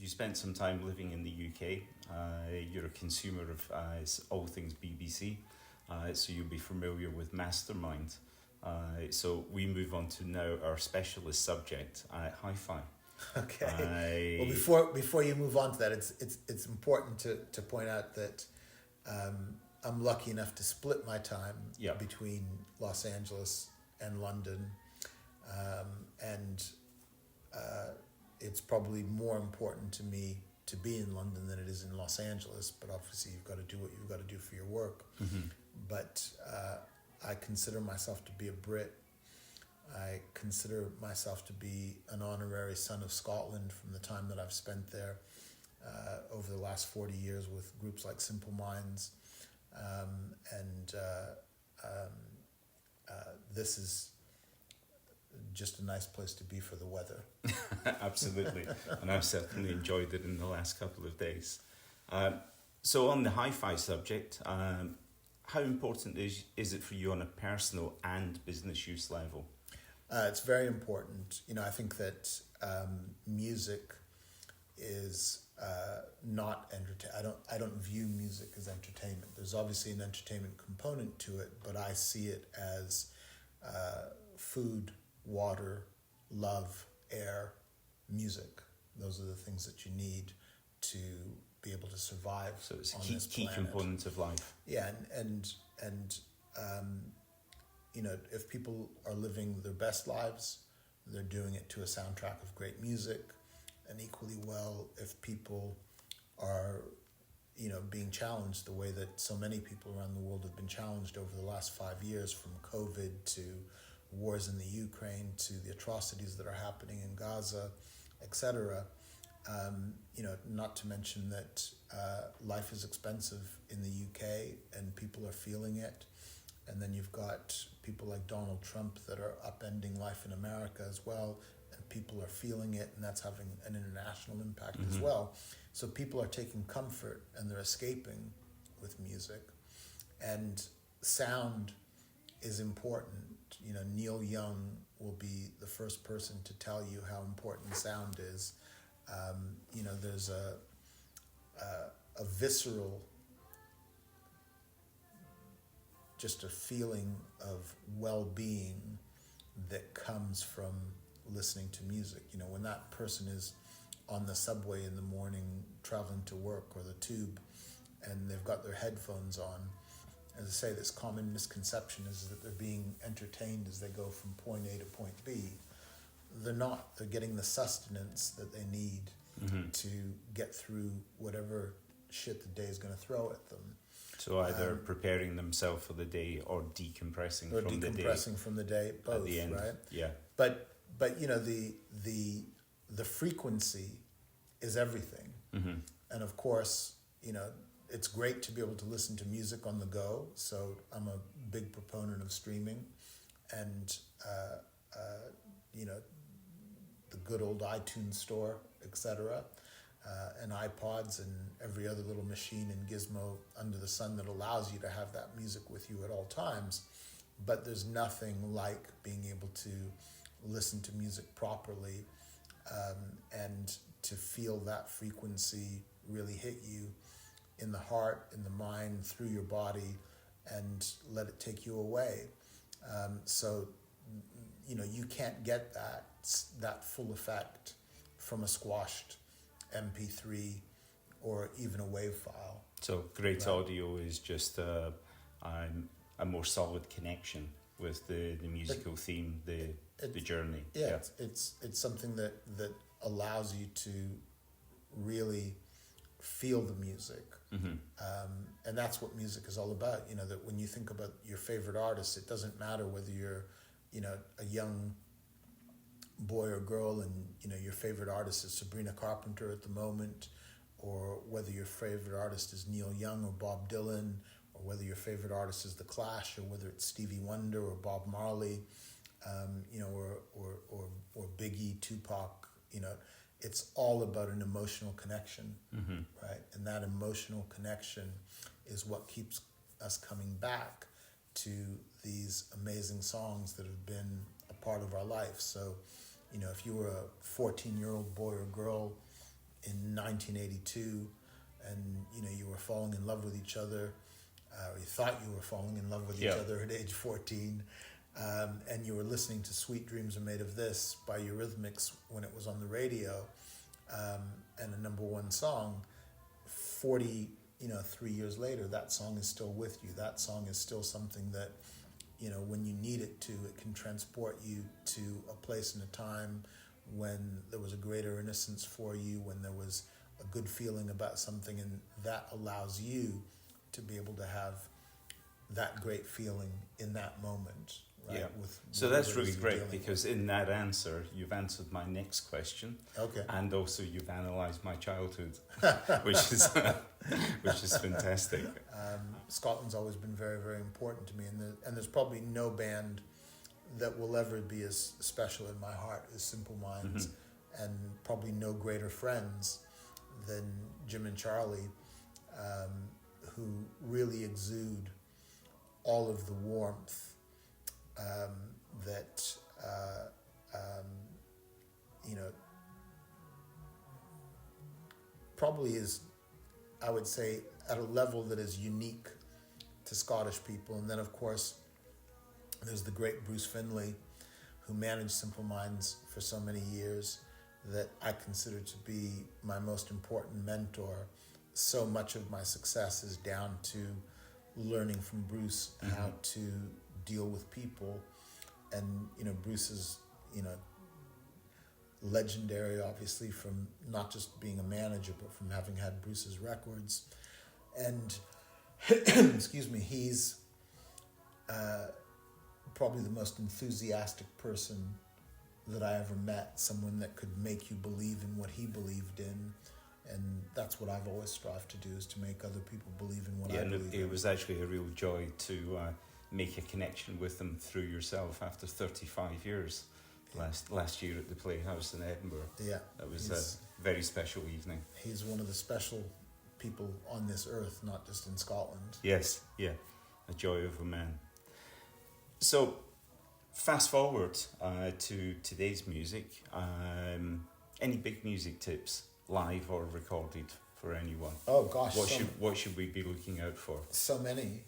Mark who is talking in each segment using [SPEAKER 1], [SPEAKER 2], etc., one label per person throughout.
[SPEAKER 1] you spent some time living in the UK. You're a consumer of all things BBC, so you'll be familiar with Mastermind. So we move on to now our specialist subject, hi-fi.
[SPEAKER 2] Okay. Well, before you move on to that, it's important to point out that I'm lucky enough to split my time between Los Angeles and London, and it's probably more important to me to be in London than it is in Los Angeles. But obviously, you've got to do what you've got to do for your work.
[SPEAKER 1] Mm-hmm.
[SPEAKER 2] But I consider myself to be a Brit. I consider myself to be an honorary son of Scotland from the time that I've spent there over the last 40 years with groups like Simple Minds. This is just a nice place to be for the weather.
[SPEAKER 1] Absolutely. And I've certainly enjoyed it in the last couple of days. So on the hi-fi subject, how important is it for you on a personal and business use level?
[SPEAKER 2] It's very important. I think that music is not entertainment. I don't view music as entertainment. There's obviously an entertainment component to it, but I see it as food, water, love, air, music. Those are the things that you need to be able to survive.
[SPEAKER 1] So it's
[SPEAKER 2] on
[SPEAKER 1] a
[SPEAKER 2] this
[SPEAKER 1] key
[SPEAKER 2] planet.
[SPEAKER 1] component of life.
[SPEAKER 2] Yeah, and if people are living their best lives, they're doing it to a soundtrack of great music. And equally well, if people are, being challenged the way that so many people around the world have been challenged over the last 5 years, from COVID to wars in the Ukraine to the atrocities that are happening in Gaza, etc. Not to mention that life is expensive in the UK and people are feeling it. And then you've got people like Donald Trump that are upending life in America as well, and people are feeling it, and that's having an international impact as well. So people are taking comfort and they're escaping with music. And sound is important. Neil Young will be the first person to tell you how important sound is. There's a visceral, just a feeling of well-being that comes from listening to music. When that person is on the subway in the morning traveling to work, or the tube, and they've got their headphones on, as I say, this common misconception is that they're being entertained as they go from point A to point B. They're not. They're getting the sustenance that they need to get through whatever shit the day is going to throw at them.
[SPEAKER 1] So either preparing themselves for the day or decompressing from the day. Or
[SPEAKER 2] decompressing from the day, both,
[SPEAKER 1] at the end,
[SPEAKER 2] right?
[SPEAKER 1] Yeah.
[SPEAKER 2] But the frequency is everything.
[SPEAKER 1] Mm-hmm.
[SPEAKER 2] And of course, it's great to be able to listen to music on the go. So I'm a big proponent of streaming, and the good old iTunes store, etc., and iPods and every other little machine and gizmo under the sun that allows you to have that music with you at all times. But there's nothing like being able to listen to music properly and to feel that frequency really hit you in the heart, in the mind, through your body, and let it take you away. You can't get that full effect from a squashed MP3 or even a WAV file.
[SPEAKER 1] So great audio is just a more solid connection with the musical theme, the journey.
[SPEAKER 2] Yeah, it's something that allows you to really feel the music.
[SPEAKER 1] Mm-hmm.
[SPEAKER 2] And that's what music is all about. That when you think about your favorite artist, it doesn't matter whether you're, a young boy or girl and, your favorite artist is Sabrina Carpenter at the moment, or whether your favorite artist is Neil Young or Bob Dylan, or whether your favorite artist is The Clash, or whether it's Stevie Wonder or Bob Marley, or Biggie, Tupac, it's all about an emotional connection, right? And that emotional connection is what keeps us coming back to these amazing songs that have been a part of our life. So, if you were a 14-year-old boy or girl in 1982, and you were falling in love with each other, or you thought you were falling in love with each other at age 14, and you were listening to "Sweet Dreams Are Made of This" by Eurythmics when it was on the radio, and a number one song. 3 years later, that song is still with you. That song is still something that, when you need it to, it can transport you to a place and a time when there was a greater innocence for you, when there was a good feeling about something, and that allows you to be able to have that great feeling in that moment. Right?
[SPEAKER 1] Yeah.
[SPEAKER 2] With
[SPEAKER 1] so that's really great, because in that answer, you've answered my next question.
[SPEAKER 2] Okay.
[SPEAKER 1] And also you've analysed my childhood, which is fantastic.
[SPEAKER 2] Scotland's always been very, very important to me, and there's probably no band that will ever be as special in my heart as Simple Minds, and probably no greater friends than Jim and Charlie, who really exude all of the warmth that probably is, I would say, at a level that is unique to Scottish people. And then, of course, there's the great Bruce Findlay, who managed Simple Minds for so many years, that I consider to be my most important mentor. So much of my success is down to learning from Bruce how to deal with people. And, Bruce is, legendary, obviously, from not just being a manager, but from having had Bruce's records. And, excuse me, he's probably the most enthusiastic person that I ever met, someone that could make you believe in what he believed in. And that's what I've always strived to do, is to make other people believe in what I believe in.
[SPEAKER 1] It was actually a real joy to make a connection with them through yourself after 35 years last year at the Playhouse in Edinburgh.
[SPEAKER 2] Yeah.
[SPEAKER 1] That was a very special evening.
[SPEAKER 2] He's one of the special people on this earth, not just in Scotland.
[SPEAKER 1] Yes, yeah. A joy of a man. So, fast forward to today's music. Any big music tips, live or recorded, for anyone?
[SPEAKER 2] Oh gosh,
[SPEAKER 1] what should we be looking out for?
[SPEAKER 2] So many.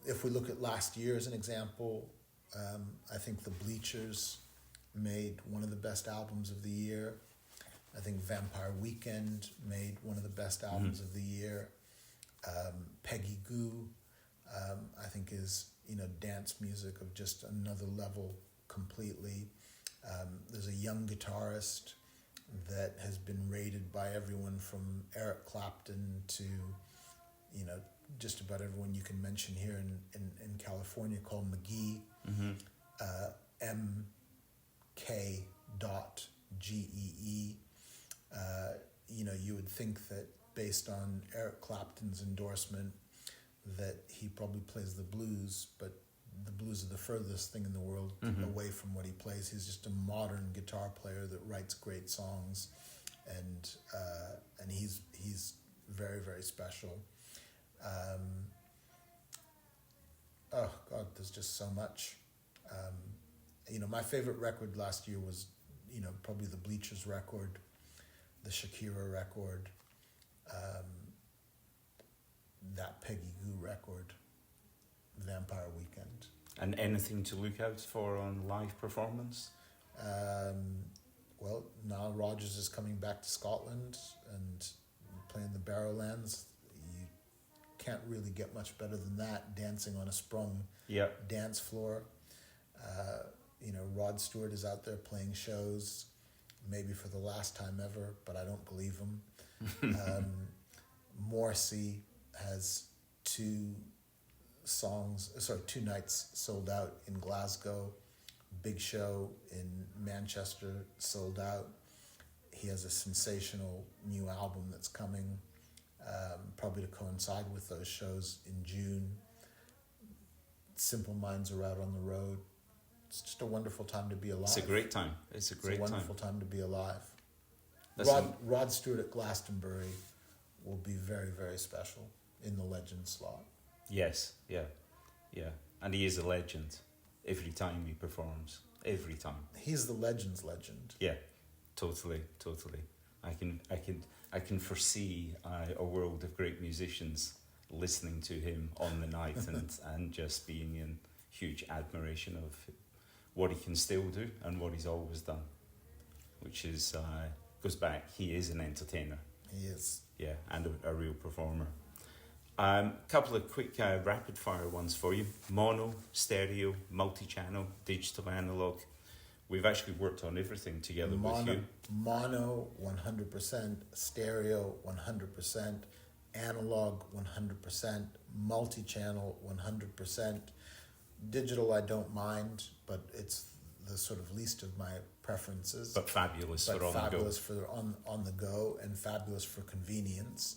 [SPEAKER 2] If we look at last year as an example, I think the Bleachers made one of the best albums of the year. I think Vampire Weekend made one of the best albums of the year. Peggy Gou, I think, is dance music of just another level completely. There's a young guitarist that has been rated by everyone from Eric Clapton to just about everyone you can mention here in California, called McGee, MK.GEE. You would think that based on Eric Clapton's endorsement that he probably plays the blues, but the blues are the furthest thing in the world away from what he plays. He's just a modern guitar player that writes great songs, and he's very, very special. Oh God, there's just so much. My favorite record last year was, probably the Bleachers record, the Shakira record, that Peggy Gou record, Vampire Weekend.
[SPEAKER 1] And anything to look out for on live performance?
[SPEAKER 2] Well, Nile Rodgers is coming back to Scotland and playing the Barrowlands. You can't really get much better than that, dancing on a sprung dance floor. Rod Stewart is out there playing shows, maybe for the last time ever, but I don't believe him. Morrissey has two nights sold out in Glasgow. Big Show in Manchester sold out. He has a sensational new album that's coming, probably to coincide with those shows in June. Simple Minds are out on the road. It's just a wonderful time to be alive.
[SPEAKER 1] It's a great time. It's a
[SPEAKER 2] wonderful time to be alive.
[SPEAKER 1] Listen,
[SPEAKER 2] Rod Stewart at Glastonbury will be very, very special in the legend slot.
[SPEAKER 1] Yes, yeah. And he is a legend every time he performs. Every time.
[SPEAKER 2] He's the legend's legend.
[SPEAKER 1] Yeah, totally. I can foresee a world of great musicians listening to him on the night and just being in huge admiration of what he can still do and what he's always done, which is goes back. He is an entertainer.
[SPEAKER 2] He is.
[SPEAKER 1] Yeah, and a real performer. Couple of quick rapid fire ones for you. Mono, stereo, multi-channel, digital, analog. We've actually worked on everything together with you.
[SPEAKER 2] Mono, 100%, stereo, 100%, analog, 100%, multi-channel, 100%. Digital, I don't mind, but it's the sort of least of my preferences.
[SPEAKER 1] But fabulous for on the go.
[SPEAKER 2] Fabulous for on the go, and fabulous for convenience.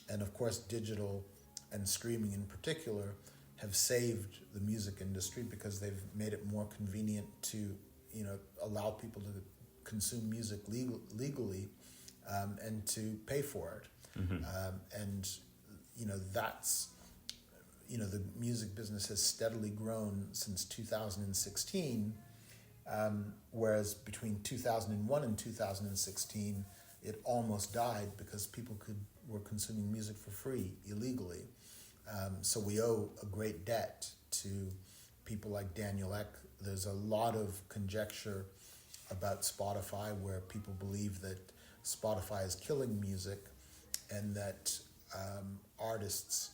[SPEAKER 2] And of course, digital and streaming in particular have saved the music industry because they've made it more convenient to allow people to consume music legally and to pay for it.
[SPEAKER 1] Mm-hmm.
[SPEAKER 2] That's the music business has steadily grown since 2016, whereas between 2001 and 2016 it almost died because people were consuming music for free illegally. So we owe a great debt to people like Daniel Ek. There's a lot of conjecture about Spotify where people believe that Spotify is killing music and that artists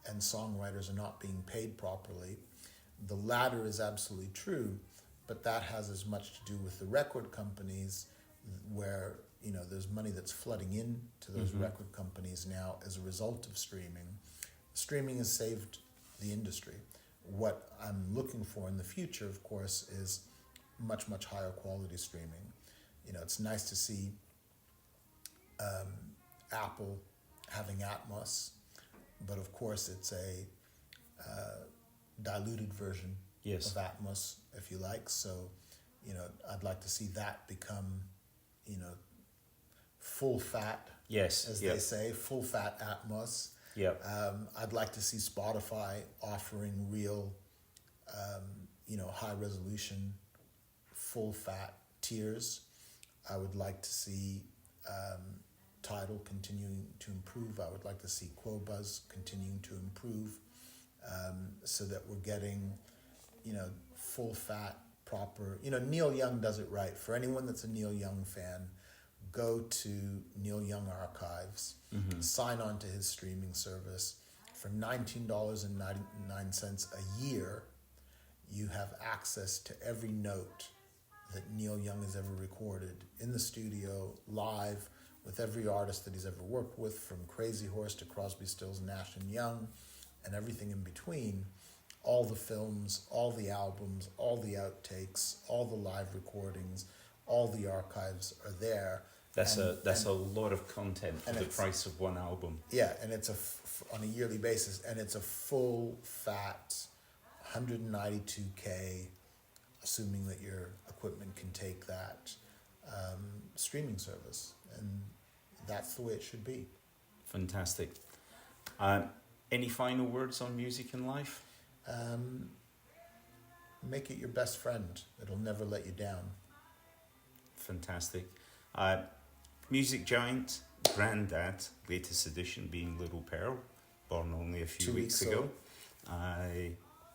[SPEAKER 2] and songwriters are not being paid properly. The latter is absolutely true, but that has as much to do with the record companies where there's money that's flooding into those record companies now as a result of streaming. Streaming has saved the industry. What I'm looking for in the future, of course, is much, much higher quality streaming. It's nice to see Apple having Atmos, but of course it's a diluted version of Atmos, if you like. So, I'd like to see that become, full fat, as they say, full fat Atmos.
[SPEAKER 1] Yep.
[SPEAKER 2] I'd like to see Spotify offering real, high resolution, full fat tiers. I would like to see Tidal continuing to improve. I would like to see Qobuz continuing to improve, so that we're getting, full fat, proper. Neil Young does it right. For anyone that's a Neil Young fan, go to Neil Young Archives, sign on to his streaming service. For $19.99 a year, you have access to every note that Neil Young has ever recorded in the studio, live, with every artist that he's ever worked with, from Crazy Horse to Crosby, Stills, Nash & Young, and everything in between. All the films, all the albums, all the outtakes, all the live recordings, all the archives are there.
[SPEAKER 1] That's a lot of content for the price of one album.
[SPEAKER 2] Yeah, and it's on a yearly basis, and it's a full fat 192K, assuming that your equipment can take that, streaming service, and that's the way it should be.
[SPEAKER 1] Fantastic. Any final words on music and life?
[SPEAKER 2] Make it your best friend. It'll never let you down.
[SPEAKER 1] Fantastic. Music giant, Grandad, latest edition being Little Pearl, born only a few
[SPEAKER 2] 2
[SPEAKER 1] weeks
[SPEAKER 2] weeks
[SPEAKER 1] ago.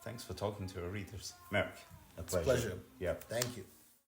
[SPEAKER 1] Thanks for talking to our readers. Merck,
[SPEAKER 2] It's a pleasure.
[SPEAKER 1] Yeah.
[SPEAKER 2] Thank you.